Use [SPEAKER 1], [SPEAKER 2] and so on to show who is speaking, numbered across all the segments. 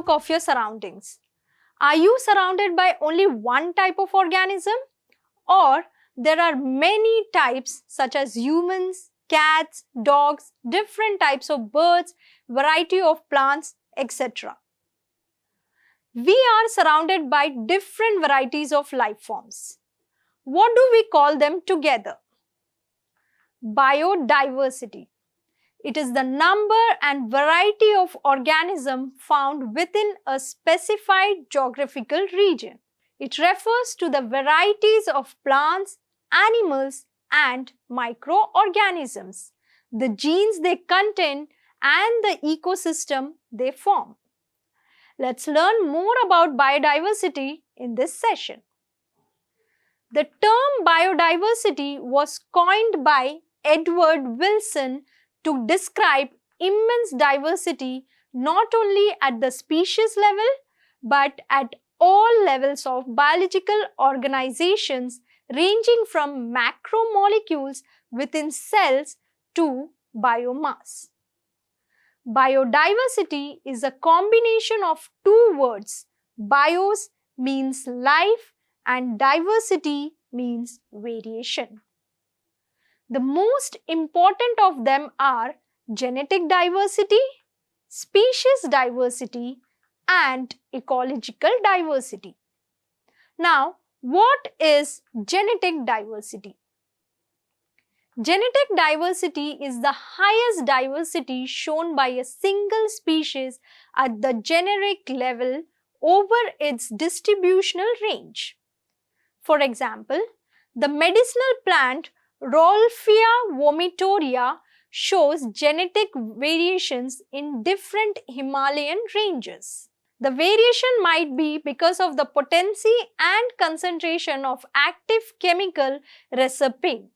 [SPEAKER 1] look of your surroundings. Are you surrounded by only one type of organism? Or there are many types such as humans, cats, dogs, different types of birds, variety of plants, etc. We are surrounded by different varieties of life forms. What do we call them together? Biodiversity. It is the number and variety of organisms found within a specified geographical region. It refers to the varieties of plants, animals, and microorganisms, the genes they contain, and the ecosystem they form. Let's learn more about biodiversity in this session. The term biodiversity was coined by Edward Wilson to describe immense diversity not only at the species level but at all levels of biological organizations ranging from macromolecules within cells to biomass. Biodiversity is a combination of two words. Bios means life and diversity means variation. The most important of them are genetic diversity, species diversity, and ecological diversity. Now, what is genetic diversity? Genetic diversity is the highest diversity shown by a single species at the generic level over its distributional range. For example, the medicinal plant Rolfia vomitoria shows genetic variations in different Himalayan ranges. The variation might be because of the potency and concentration of active chemical reserpine.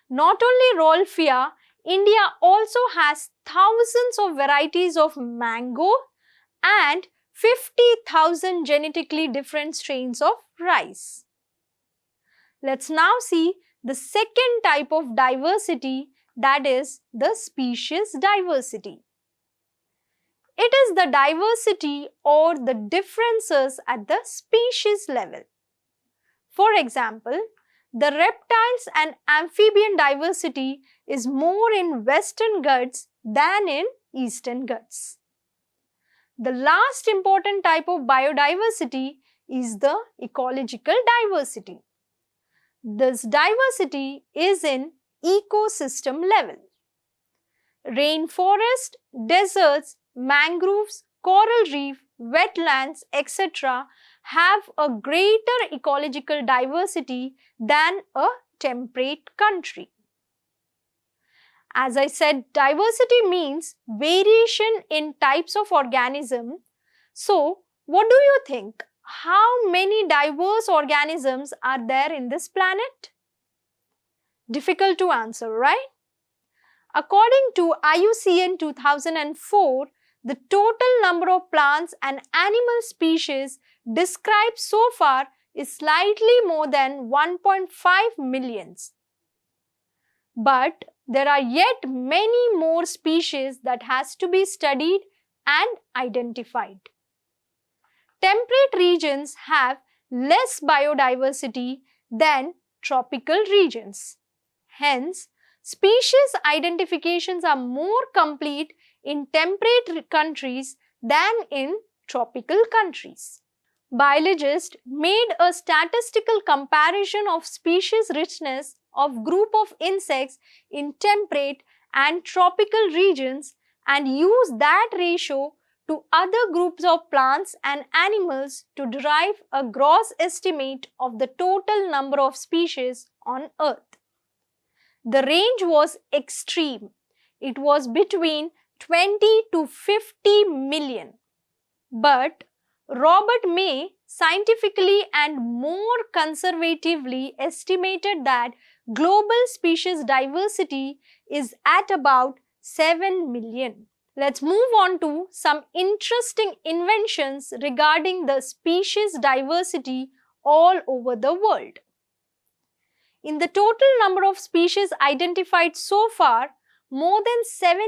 [SPEAKER 1] Not only Rolfia, India also has thousands of varieties of mango and 50,000 genetically different strains of rice. Let's now see the second type of diversity, that is the species diversity. It is the diversity or the differences at the species level. For example, the reptiles and amphibian diversity is more in Western Ghats than in Eastern Ghats. The last important type of biodiversity is the ecological diversity. This diversity is in ecosystem level. Rainforest, deserts, mangroves, coral reef, wetlands, etc. have a greater ecological diversity than a temperate country. As I said, diversity means variation in types of organism. So, what do you think? How many diverse organisms are there in this planet? Difficult to answer, right? According to IUCN 2004, the total number of plants and animal species described so far is slightly more than 1.5 million. But there are yet many more species that has to be studied and identified. Temperate regions have less biodiversity than tropical regions. Hence, species identifications are more complete in temperate countries than in tropical countries. Biologists made a statistical comparison of species richness of group of insects in temperate and tropical regions and used that ratio to other groups of plants and animals to derive a gross estimate of the total number of species on Earth. The range was extreme. It was between 20 to 50 million. But Robert May scientifically and more conservatively estimated that global species diversity is at about 7 million. Let's move on to some interesting inventions regarding the species diversity all over the world. In the total number of species identified so far, more than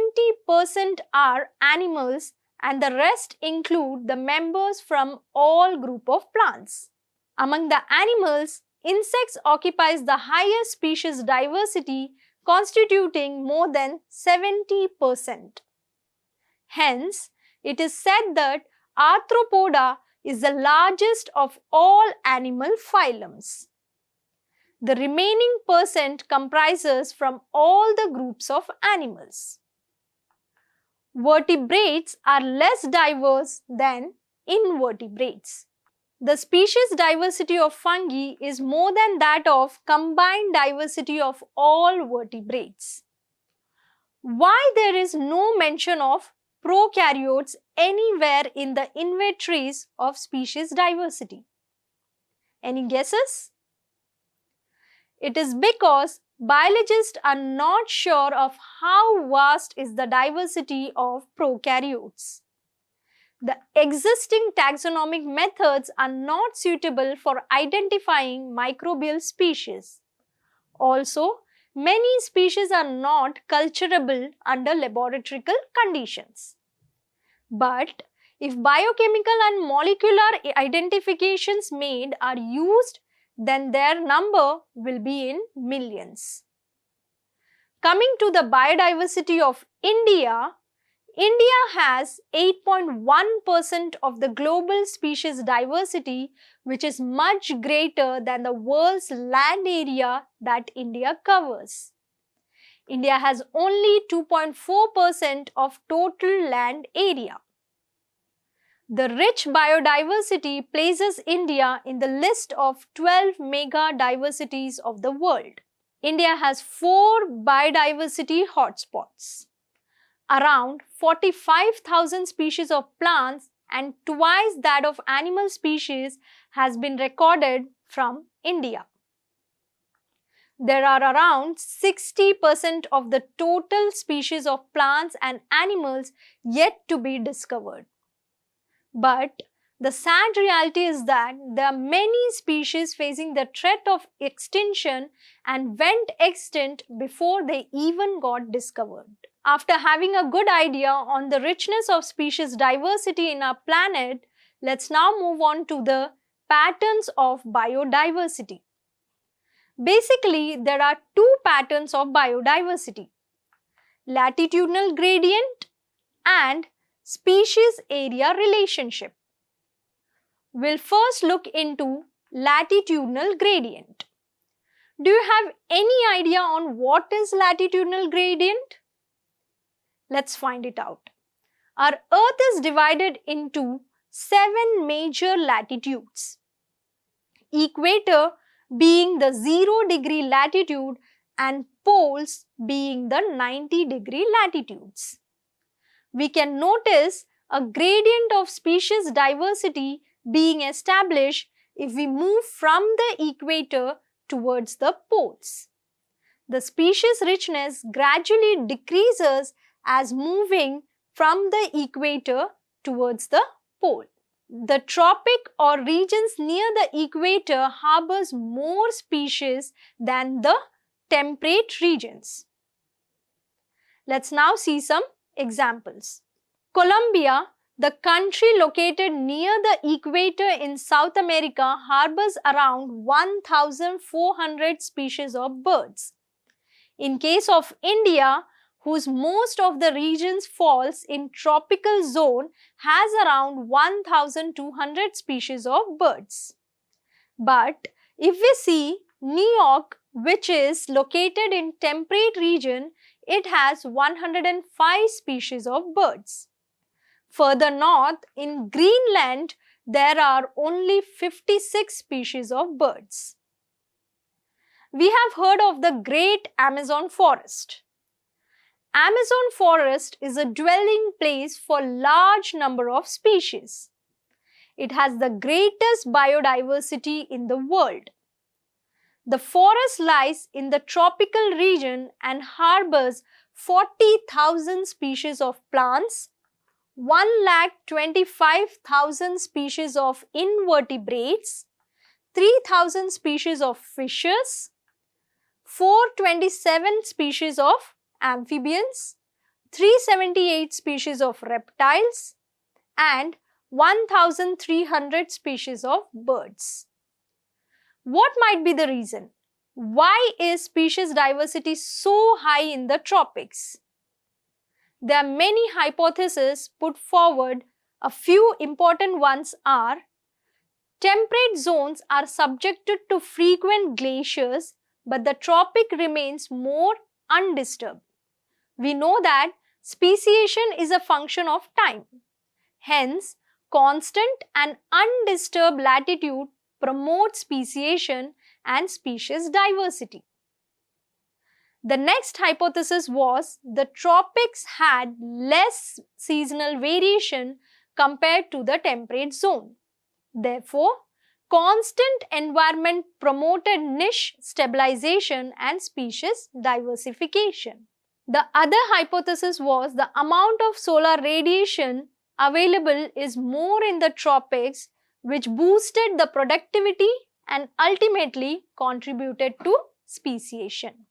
[SPEAKER 1] 70% are animals and the rest include the members from all group of plants. Among the animals, insects occupies the highest species diversity, constituting more than 70%. Hence, it is said that Arthropoda is the largest of all animal phylums. The remaining percent comprises from all the groups of animals. Vertebrates are less diverse than invertebrates. The species diversity of fungi is more than that of combined diversity of all vertebrates. Why there is no mention of prokaryotes anywhere in the inventories of species diversity? Any guesses? It is because biologists are not sure of how vast is the diversity of prokaryotes. The existing taxonomic methods are not suitable for identifying microbial species. Also, many species are not culturable under laboratory conditions. But if biochemical and molecular identifications made are used, then their number will be in millions. Coming to the biodiversity of India, India has 8.1% of the global species diversity, which is much greater than the world's land area that India covers. India has only 2.4% of total land area. The rich biodiversity places India in the list of 12 mega diversities of the world. India has 4 biodiversity hotspots. Around 45,000 species of plants and twice that of animal species has been recorded from India. There are around 60% of the total species of plants and animals yet to be discovered. But the sad reality is that there are many species facing the threat of extinction and went extinct before they even got discovered. After having a good idea on the richness of species diversity in our planet, let's now move on to the patterns of biodiversity. Basically, there are 2 patterns of biodiversity: latitudinal gradient and species area relationship. We'll first look into latitudinal gradient. Do you have any idea on what is latitudinal gradient? Let's find it out. Our Earth is divided into 7 major latitudes. Equator being the 0-degree latitude and poles being the 90-degree latitudes. We can notice a gradient of species diversity being established if we move from the equator towards the poles. The species richness gradually decreases as moving from the equator towards the pole. The tropic or regions near the equator harbors more species than the temperate regions. Let's now see some examples. Colombia, the country located near the equator in South America, harbors around 1,400 species of birds. In case of India, whose most of the regions falls in tropical zone, has around 1,200 species of birds. But if we see New York, which is located in temperate region, it has 105 species of birds. Further north, in Greenland, there are only 56 species of birds. We have heard of the Great Amazon Forest. Amazon forest is a dwelling place for large number of species. It has the greatest biodiversity in the world. The forest lies in the tropical region and harbors 40,000 species of plants, 1,25,000 species of invertebrates, 3,000 species of fishes, 427 species of amphibians, 378 species of reptiles, and 1,300 species of birds. What might be the reason? Why is species diversity so high in the tropics? There are many hypotheses put forward. A few important ones are: temperate zones are subjected to frequent glaciers, but the tropic remains more undisturbed. We know that speciation is a function of time. Hence, constant and undisturbed latitude promotes speciation and species diversity. The next hypothesis was the tropics had less seasonal variation compared to the temperate zone. Therefore, constant environment promoted niche stabilization and species diversification. The other hypothesis was the amount of solar radiation available is more in the tropics, which boosted the productivity and ultimately contributed to speciation.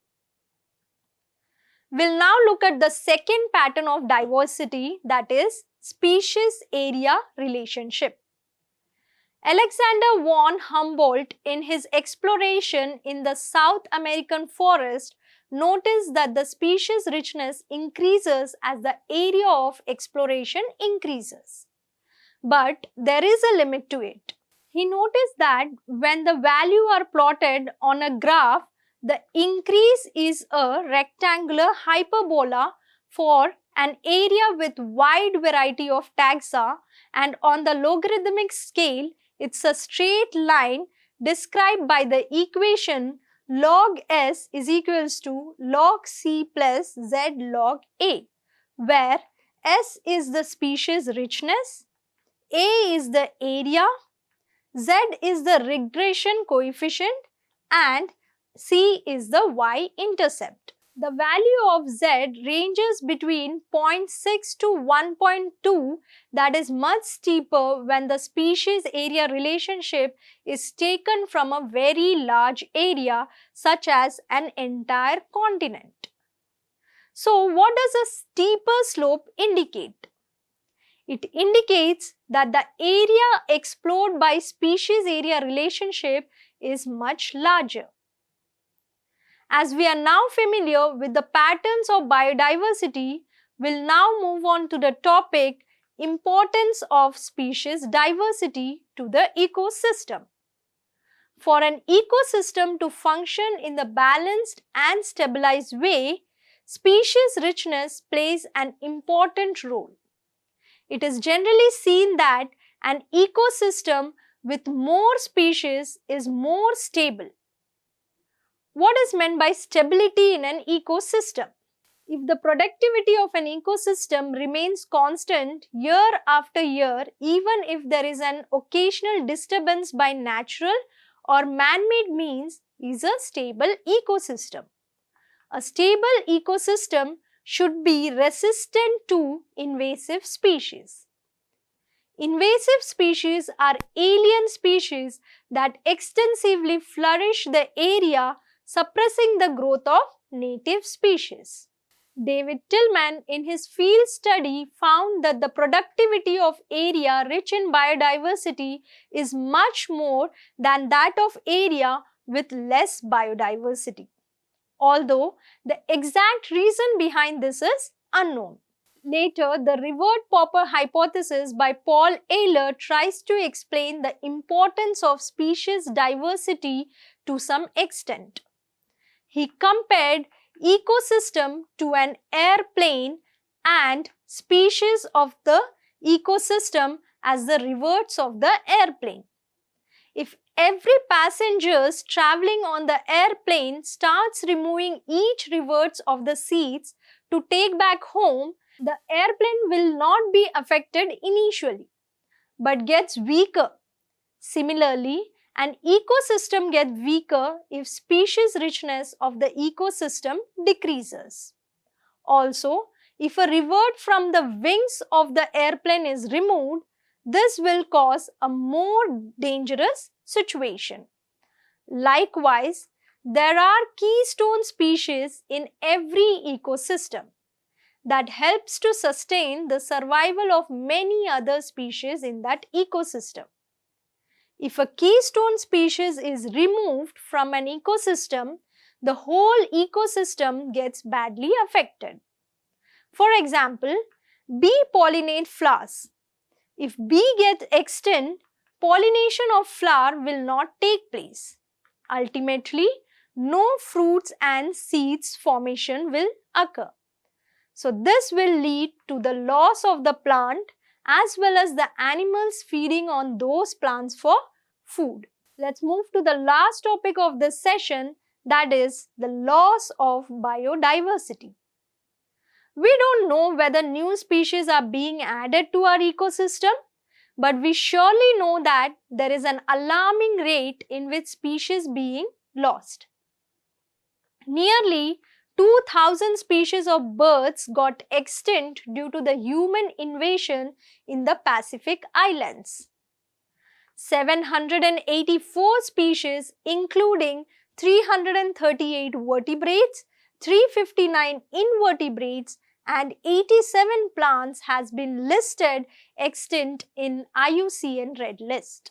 [SPEAKER 1] We'll now look at the second pattern of diversity, that is species-area relationship. Alexander von Humboldt, in his exploration in the South American forest, noticed that the species richness increases as the area of exploration increases. But there is a limit to it. He noticed that when the values are plotted on a graph, the increase is a rectangular hyperbola for an area with wide variety of taxa, and on the logarithmic scale, it's a straight line described by the equation log S is equals to log C plus Z log A, where S is the species richness, A is the area, Z is the regression coefficient, and C is the y-intercept. The value of Z ranges between 0.6 to 1.2, that is much steeper when the species area relationship is taken from a very large area such as an entire continent. So what does a steeper slope indicate? It indicates that the area explored by species area relationship is much larger. As we are now familiar with the patterns of biodiversity, we'll now move on to the topic importance of species diversity to the ecosystem. For an ecosystem to function in the balanced and stabilized way, species richness plays an important role. It is generally seen that an ecosystem with more species is more stable. What is meant by stability in an ecosystem? If the productivity of an ecosystem remains constant year after year, even if there is an occasional disturbance by natural or man-made means, is a stable ecosystem. A stable ecosystem should be resistant to invasive species. Invasive species are alien species that extensively flourish the area, suppressing the growth of native species. David Tillman, in his field study, found that the productivity of area rich in biodiversity is much more than that of area with less biodiversity, although the exact reason behind this is unknown. Later, the reward pauper hypothesis by Paul Ehrler tries to explain the importance of species diversity to some extent. He compared ecosystem to an airplane and species of the ecosystem as the reverts of the airplane. If every passenger traveling on the airplane starts removing each reverts of the seats to take back home, the airplane will not be affected initially, but gets weaker. Similarly, an ecosystem gets weaker if species richness of the ecosystem decreases. Also, if a revert from the wings of the airplane is removed, this will cause a more dangerous situation. Likewise, there are keystone species in every ecosystem. that helps to sustain the survival of many other species in that ecosystem. If a keystone species is removed from an ecosystem, the whole ecosystem gets badly affected. For example, bee pollinate flowers. If bee gets extinct, pollination of flower will not take place. Ultimately, no fruits and seeds formation will occur. So this will lead to the loss of the plant as well as the animals feeding on those plants for food. Let's move to the last topic of this session, that is the loss of biodiversity. We don't know whether new species are being added to our ecosystem, but we surely know that there is an alarming rate in which species being lost. Nearly 2,000 species of birds got extinct due to the human invasion in the Pacific Islands. 784 species, including 338 vertebrates, 359 invertebrates, and 87 plants has been listed extinct in IUCN Red List.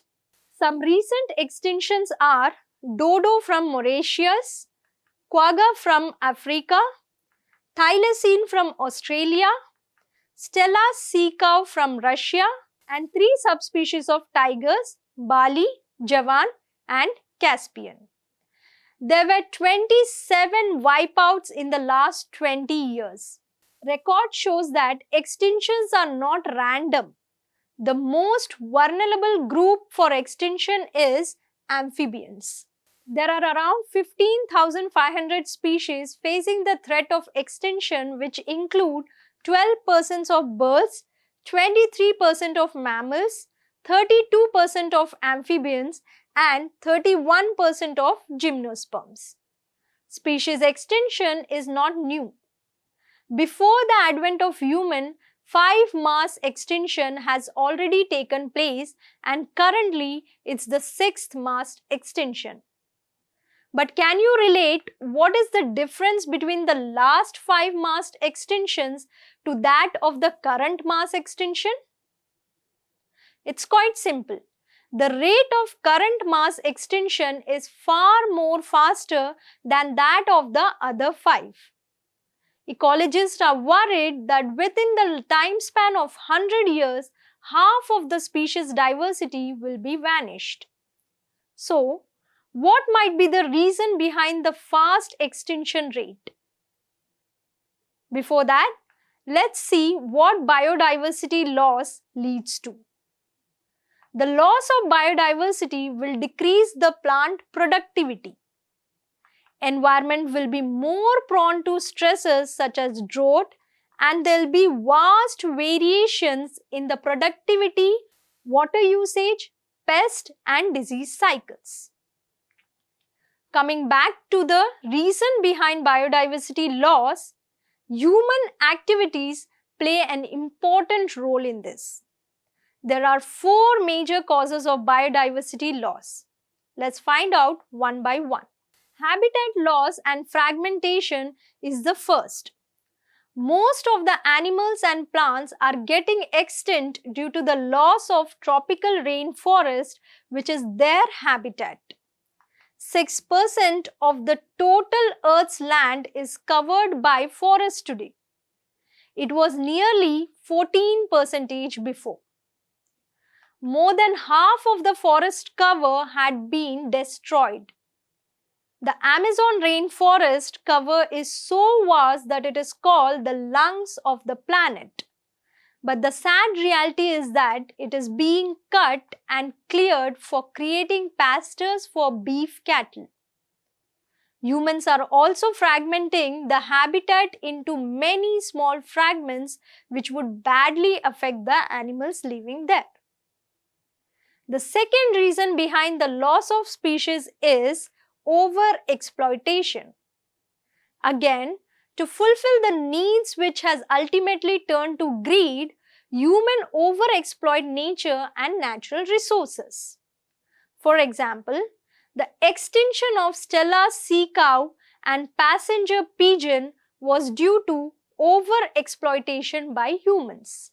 [SPEAKER 1] Some recent extinctions are dodo from Mauritius, quagga from Africa, thylacine from Australia, Stella's sea cow from Russia, and 3 subspecies of tigers, Bali, Javan, and Caspian. There were 27 wipeouts in the last 20 years. Record shows that extinctions are not random. The most vulnerable group for extinction is amphibians. There are around 15,500 species facing the threat of extinction, which include 12% of birds, 23% of mammals, 32% of amphibians, and 31% of gymnosperms. Species extinction is not new. Before the advent of human, 5 mass extinction has already taken place, and currently it's the 6th mass extinction. But can you relate what is the difference between the last 5 mass extinctions to that of the current mass extinction? It's quite simple. The rate of current mass extinction is far more faster than that of the other 5. Ecologists are worried that within the time span of 100 years, half of the species diversity will be vanished. So, what might be the reason behind the fast extinction rate? Before that, let's see what biodiversity loss leads to. The loss of biodiversity will decrease the plant productivity. Environment will be more prone to stresses such as drought, and there will be vast variations in the productivity, water usage, pest and disease cycles. Coming back to the reason behind biodiversity loss, human activities play an important role in this. There are 4 major causes of biodiversity loss. Let's find out one by one. Habitat loss and fragmentation is the first. Most of the animals and plants are getting extinct due to the loss of tropical rainforest, which is their habitat. 6% of the total Earth's land is covered by forests today. It was nearly 14% before. More than half of the forest cover had been destroyed. The Amazon rainforest cover is so vast that it is called the lungs of the planet. But the sad reality is that it is being cut and cleared for creating pastures for beef cattle. Humans are also fragmenting the habitat into many small fragments, which would badly affect the animals living there. The second reason behind the loss of species is overexploitation. Again, to fulfill the needs which has ultimately turned to greed, humans overexploit nature and natural resources. For example, the extinction of Stella's sea cow and passenger pigeon was due to overexploitation by humans.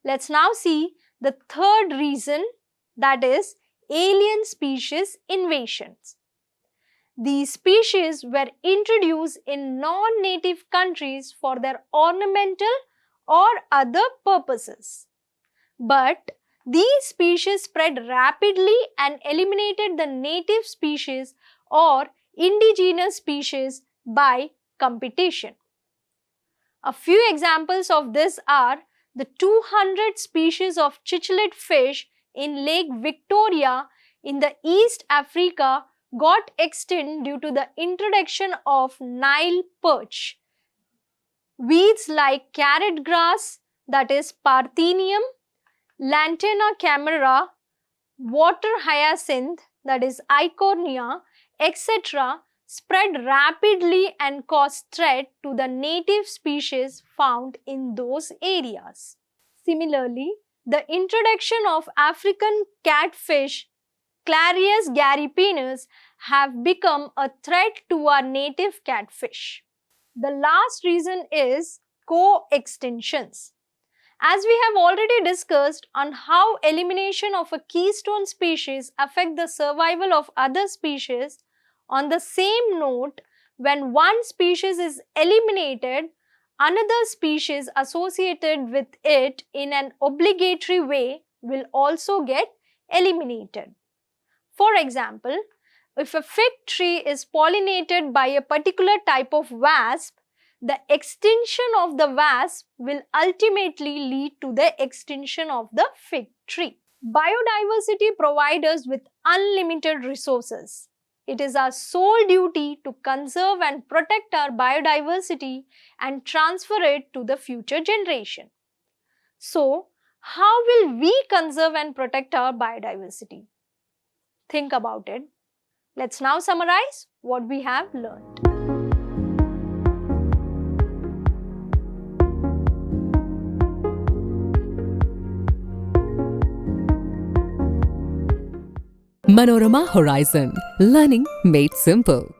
[SPEAKER 1] Let's now see the third reason, that is alien species invasions. These species were introduced in non-native countries for their ornamental or other purposes. But these species spread rapidly and eliminated the native species or indigenous species by competition. A few examples of this are the 200 species of cichlid fish in Lake Victoria in the East Africa got extinct due to the introduction of Nile perch. Weeds like carrot grass, that is Parthenium, Lantana camara, water hyacinth, that is Eichhornia, etc. spread rapidly and caused threat to the native species found in those areas. Similarly, the introduction of African catfish, Clarius gariepinus, have become a threat to our native catfish. The last reason is co-extinctions. As we have already discussed on how elimination of a keystone species affect the survival of other species, on the same note, when one species is eliminated, another species associated with it in an obligatory way will also get eliminated. For example, if a fig tree is pollinated by a particular type of wasp, the extinction of the wasp will ultimately lead to the extinction of the fig tree. Biodiversity provides us with unlimited resources. It is our sole duty to conserve and protect our biodiversity and transfer it to the future generation. So, how will we conserve and protect our biodiversity? Think about it. Let's now summarize what we have learned.
[SPEAKER 2] Manorama Horizon. Learning made simple.